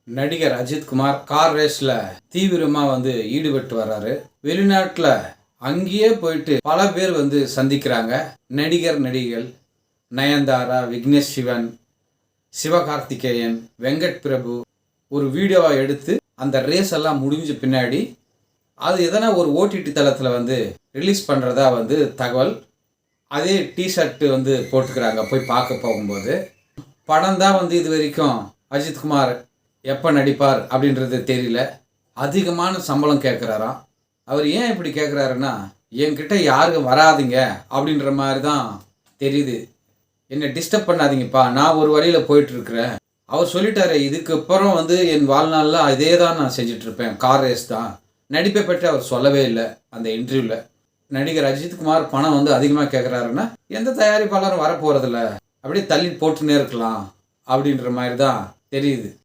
நடிகர் அஜித்குமார் கார் ரேஸில் தீவிரமாக ஈடுபட்டு வர்றாரு. வெளிநாட்டில் அங்கேயே போயிட்டு பல பேர் சந்திக்கிறாங்க. நடிகர்கள் நயன்தாரா, விக்னேஷ் சிவன், சிவகார்த்திகேயன், வெங்கட் பிரபு ஒரு வீடியோவை எடுத்து அந்த ரேஸ் எல்லாம் முடிஞ்ச பின்னாடி அது எதனா ஒரு ஓடிடி தளத்தில் ரிலீஸ் பண்ணுறதா தகவல். அதே டிஷர்ட்டு போட்டுக்கிறாங்க. போய் பார்க்க போகும்போது படம் தான் இது வரைக்கும் அஜித்குமார் எப்போ நடிப்பார் அப்படின்றது தெரியல. அதிகமான சம்பளம் கேட்குறாராம். அவர் ஏன் இப்படி கேட்குறாருன்னா, என்கிட்ட யாருக்கும் வராதிங்க அப்படின்ற மாதிரி தான் தெரியுது. என்னை டிஸ்டர்ப் பண்ணாதீங்கப்பா, நான் ஒரு வழியில் போயிட்டுருக்கிறேன். அவர் சொல்லிட்டாரு, இதுக்கப்புறம் என் வாழ்நாளில் அதே தான் நான் செஞ்சிட்ருப்பேன், கார் ரேஸ் தான். நடிப்பை பற்றி அவர் சொல்லவே இல்லை அந்த இன்டர்வியூவில். நடிகர் அஜித்குமார் பணம் அதிகமாக கேட்குறாருன்னா எந்த தயாரிப்பாளரும் வரப்போகிறதில்ல, அப்படியே தள்ளி போட்டுன்னே இருக்கலாம் அப்படின்ற மாதிரி தான் தெரியுது.